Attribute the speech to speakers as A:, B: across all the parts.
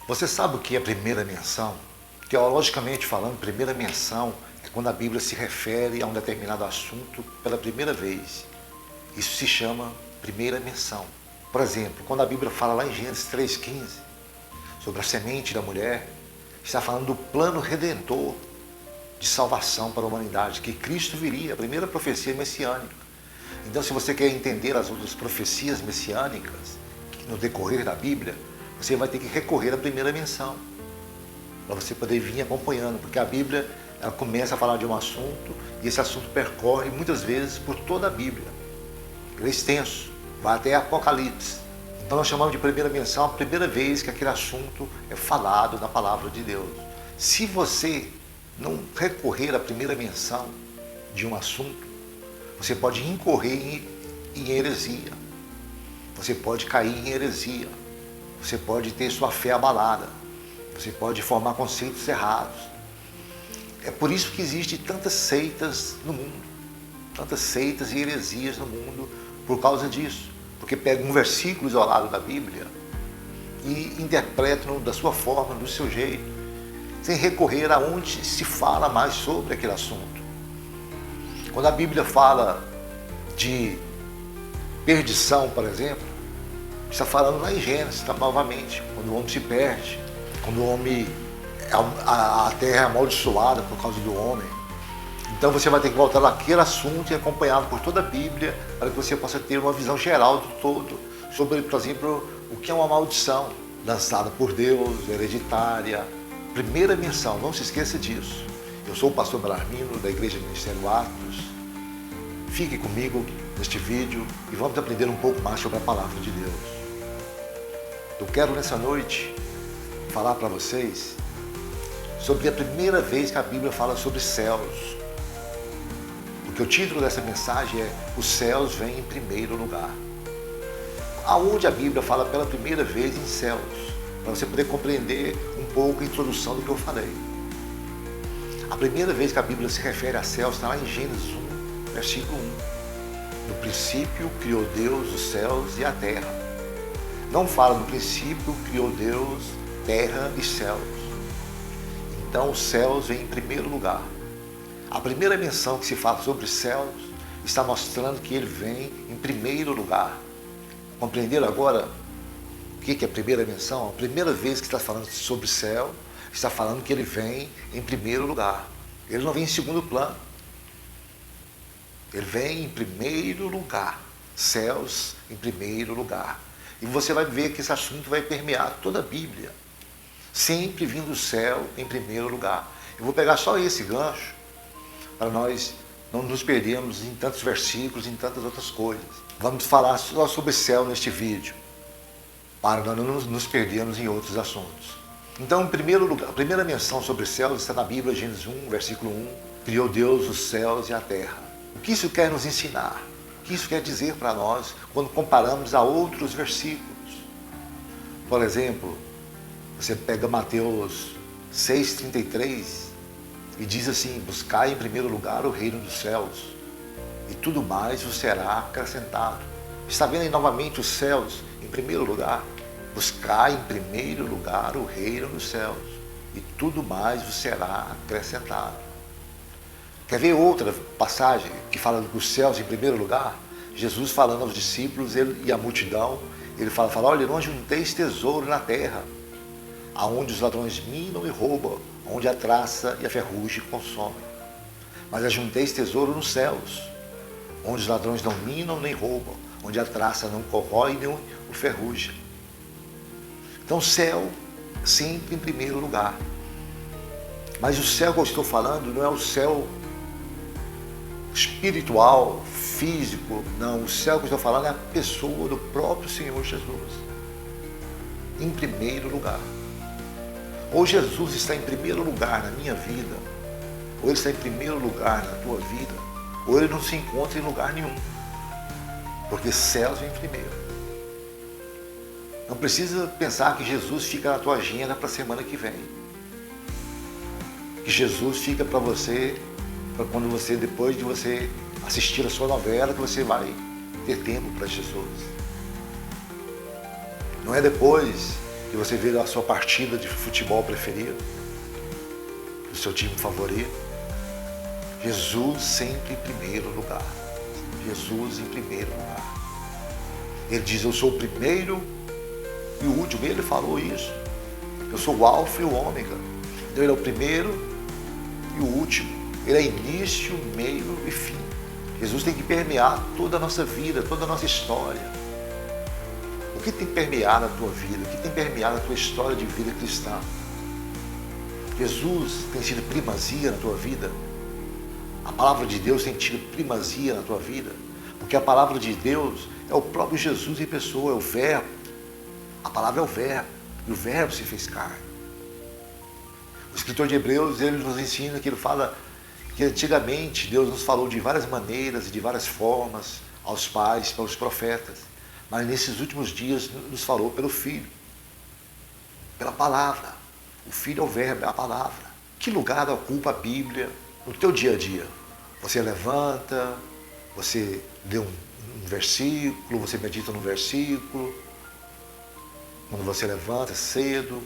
A: Você sabe o que é primeira menção? Teologicamente falando, primeira menção é quando a Bíblia se refere a um determinado assunto pela primeira vez. Isso se chama primeira menção. Por exemplo, quando a Bíblia fala lá em Gênesis 3,15 sobre a semente da mulher, está falando do plano redentor de salvação para a humanidade, que Cristo viria, a primeira profecia messiânica. Então, se você quer entender as outras profecias messiânicas no decorrer da Bíblia, você vai ter que recorrer à primeira menção, para você poder vir acompanhando, porque a Bíblia ela começa a falar de um assunto e esse assunto percorre muitas vezes por toda a Bíblia. Ele é extenso, vai até Apocalipse. Então nós chamamos de primeira menção a primeira vez que aquele assunto é falado na palavra de Deus. Se você não recorrer à primeira menção de um assunto, você pode incorrer em heresia. Você pode cair em heresia. Você pode ter sua fé abalada. Você pode formar conceitos errados. É por isso que existem tantas seitas no mundo. Tantas seitas e heresias no mundo por causa disso. Porque pegam um versículo isolado da Bíblia e interpretam da sua forma, do seu jeito, sem recorrer aonde se fala mais sobre aquele assunto. Quando a Bíblia fala de perdição, por exemplo, está falando lá em Gênesis, novamente, quando o homem se perde, quando o homem, a terra é amaldiçoada por causa do homem. Então você vai ter que voltar naquele assunto e acompanhado por toda a Bíblia, para que você possa ter uma visão geral do todo, sobre, por exemplo, o que é uma maldição, lançada por Deus, hereditária. Primeira menção, não se esqueça disso. Eu sou o pastor Belarmino, da Igreja Ministério Atos. Fique comigo neste vídeo e vamos aprender um pouco mais sobre a Palavra de Deus. Eu quero nessa noite falar para vocês sobre a primeira vez que a Bíblia fala sobre céus. Porque o título dessa mensagem é Os céus vêm em primeiro lugar. Aonde a Bíblia fala pela primeira vez em céus, para você poder compreender um pouco a introdução do que eu falei. A primeira vez que a Bíblia se refere a céus está lá em Gênesis 1, versículo 1. No princípio criou Deus os céus e a terra. Não fala no princípio criou Deus terra e céus. Então os céus vêm em primeiro lugar. A primeira menção que se fala sobre os céus está mostrando que ele vem em primeiro lugar. Compreenderam agora o que é a primeira menção? A primeira vez que está falando sobre o céu, está falando que ele vem em primeiro lugar. Ele não vem em segundo plano. Ele vem em primeiro lugar. Céus em primeiro lugar. E você vai ver que esse assunto vai permear toda a Bíblia. Sempre vindo o céu em primeiro lugar. Eu vou pegar só esse gancho para nós não nos perdermos em tantos versículos, em tantas outras coisas. Vamos falar só sobre céu neste vídeo, para nós não nos perdermos em outros assuntos. Então, em primeiro lugar, a primeira menção sobre céus está na Bíblia, Gênesis 1, versículo 1. Criou Deus os céus e a terra. O que isso quer nos ensinar? O que isso quer dizer para nós quando comparamos a outros versículos? Por exemplo, você pega Mateus 6,33 e diz assim: buscai em primeiro lugar o reino dos céus e tudo mais vos será acrescentado. Está vendo aí novamente os céus em primeiro lugar? Buscai em primeiro lugar o reino dos céus e tudo mais vos será acrescentado. Quer ver outra passagem que fala dos céus em primeiro lugar? Jesus falando aos discípulos e à multidão, ele fala, olha, não ajunteis tesouro na terra, aonde os ladrões minam e roubam, onde a traça e a ferrugem consomem. Mas ajunteis tesouro nos céus, onde os ladrões não minam nem roubam, onde a traça não corrói nem o ferrugem. Então o céu sempre em primeiro lugar. Mas o céu que eu estou falando não é o céu espiritual, físico, não. O céu que eu estou falando é a pessoa do próprio Senhor Jesus. Em primeiro lugar. Ou Jesus está em primeiro lugar na minha vida, ou ele está em primeiro lugar na tua vida, ou ele não se encontra em lugar nenhum. Porque céus vem primeiro. Não precisa pensar que Jesus fica na tua agenda para a semana que vem. Que Jesus fica para você, para quando você, depois de você assistir a sua novela, que você vai ter tempo para Jesus. Não é depois e você vê a sua partida de futebol preferida, o seu time favorito. Jesus sempre em primeiro lugar. Jesus em primeiro lugar. Ele diz, eu sou o primeiro e o último. Ele falou isso. Eu sou o alfa e o ômega. Então ele é o primeiro e o último. Ele é início, meio e fim. Jesus tem que permear toda a nossa vida, toda a nossa história. O que tem permeado a tua vida? O que tem permeado a tua história de vida cristã? Jesus tem sido primazia na tua vida? A palavra de Deus tem tido primazia na tua vida? Porque a palavra de Deus é o próprio Jesus em pessoa, é o verbo. A palavra é o verbo, e o verbo se fez carne. O escritor de Hebreus, ele nos ensina que ele fala que antigamente Deus nos falou de várias maneiras e de várias formas aos pais, pelos profetas, mas nesses últimos dias nos falou pelo Filho, pela palavra. O Filho é o verbo, é a palavra. Que lugar ocupa a Bíblia no teu dia a dia? Você levanta, você lê um versículo, você medita no versículo, quando você levanta cedo,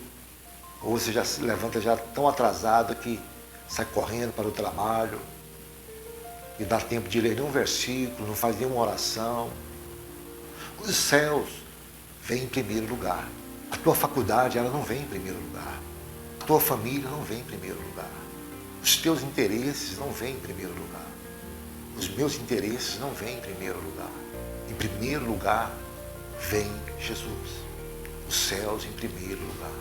A: ou você já se levanta já tão atrasado que sai correndo para o trabalho, e dá tempo de ler nenhum versículo, não faz nenhuma oração. Os céus vêm em primeiro lugar. A tua faculdade, ela não vem em primeiro lugar. A tua família não vem em primeiro lugar. Os teus interesses não vêm em primeiro lugar. Os meus interesses não vêm em primeiro lugar. Em primeiro lugar vem Jesus. Os céus em primeiro lugar.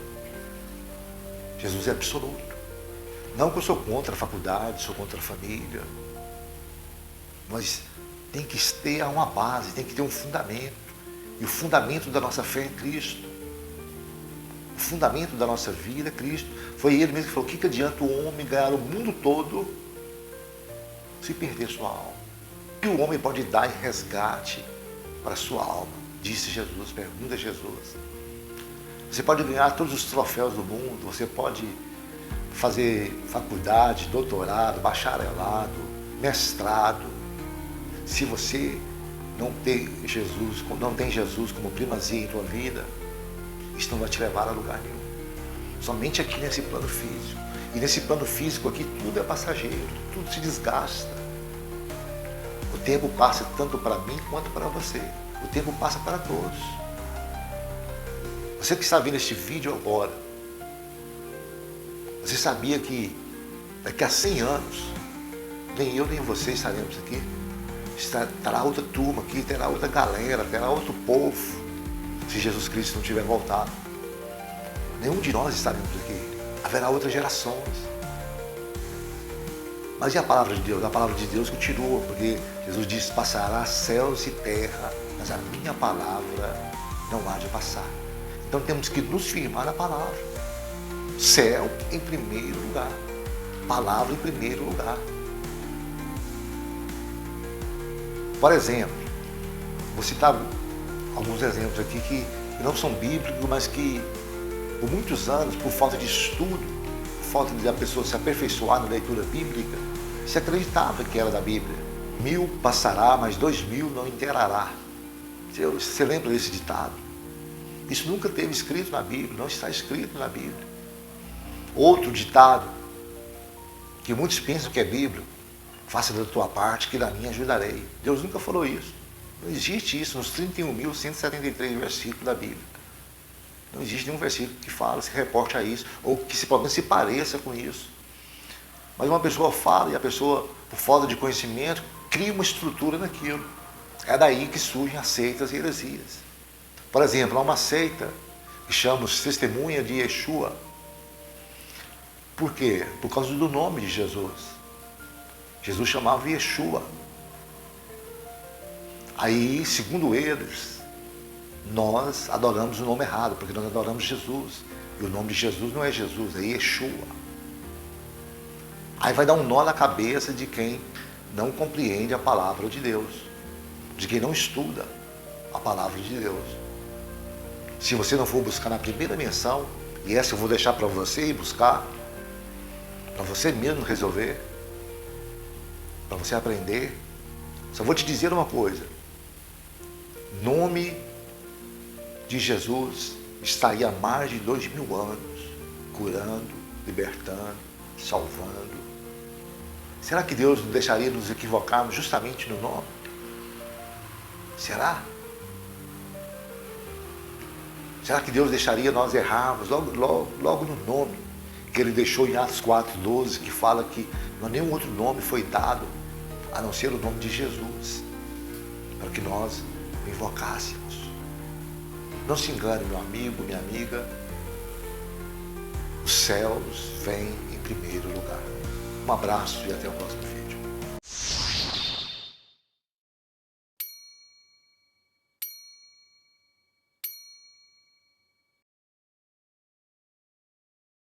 A: Jesus é absoluto. Não que eu sou contra a faculdade, sou contra a família, mas tem que ter uma base, tem que ter um fundamento. E o fundamento da nossa fé é Cristo. O fundamento da nossa vida é Cristo. Foi Ele mesmo que falou, o que adianta o homem ganhar o mundo todo se perder sua alma? O que o homem pode dar em resgate para a sua alma? Disse Jesus, pergunta Jesus. Você pode ganhar todos os troféus do mundo, você pode fazer faculdade, doutorado, bacharelado, mestrado. Se você não tem Jesus como primazia em tua vida, isso não vai te levar a lugar nenhum. Somente aqui nesse plano físico. E nesse plano físico aqui tudo é passageiro, tudo se desgasta. O tempo passa tanto para mim quanto para você. O tempo passa para todos. Você que está vendo este vídeo agora, você sabia que daqui a 100 anos, nem eu nem você estaremos aqui? Terá outra turma aqui, terá outra galera, terá outro povo, se Jesus Cristo não tiver voltado. Nenhum de nós estaremos aqui. Haverá outras gerações. Mas e a palavra de Deus? A palavra de Deus continua, porque Jesus diz, passará céus e terra, mas a minha palavra não há de passar. Então temos que nos firmar na palavra. Céu em primeiro lugar. Palavra em primeiro lugar. Por exemplo, vou citar alguns exemplos aqui que não são bíblicos, mas que por muitos anos, por falta de estudo, por falta de a pessoa se aperfeiçoar na leitura bíblica, se acreditava que era da Bíblia. 1000 passará, mas 2000 não inteirará. Você lembra desse ditado? Isso nunca teve escrito na Bíblia, não está escrito na Bíblia. Outro ditado, que muitos pensam que é Bíblia, faça da tua parte que da minha ajudarei. Deus nunca falou isso. Não existe isso nos 31.173 versículos da Bíblia. Não existe nenhum versículo que fala, se reporte a isso, ou que pelo menos se pareça com isso. Mas uma pessoa fala e a pessoa, por falta de conhecimento, cria uma estrutura naquilo. É daí que surgem as seitas e heresias. Por exemplo, há uma seita que chama-se Testemunha de Yeshua. Por quê? Por causa do nome de Jesus. Jesus chamava Yeshua. Aí, segundo eles, nós adoramos o nome errado, porque nós adoramos Jesus. E o nome de Jesus não é Jesus, é Yeshua. Aí vai dar um nó na cabeça de quem não compreende a palavra de Deus, de quem não estuda a palavra de Deus. Se você não for buscar na primeira menção, e essa eu vou deixar para você ir buscar, para você mesmo resolver, para você aprender, só vou te dizer uma coisa: nome de Jesus está aí há mais de 2000 anos, curando, libertando, salvando. Será que Deus não deixaria nos equivocarmos justamente no nome? Será? Será que Deus deixaria nós errarmos logo no nome que Ele deixou em Atos 4,12, que fala que nenhum outro nome foi dado a não ser o nome de Jesus, para que nós o invocássemos? Não se engane, meu amigo, minha amiga, os céus vêm em primeiro lugar. Um abraço e até o próximo vídeo.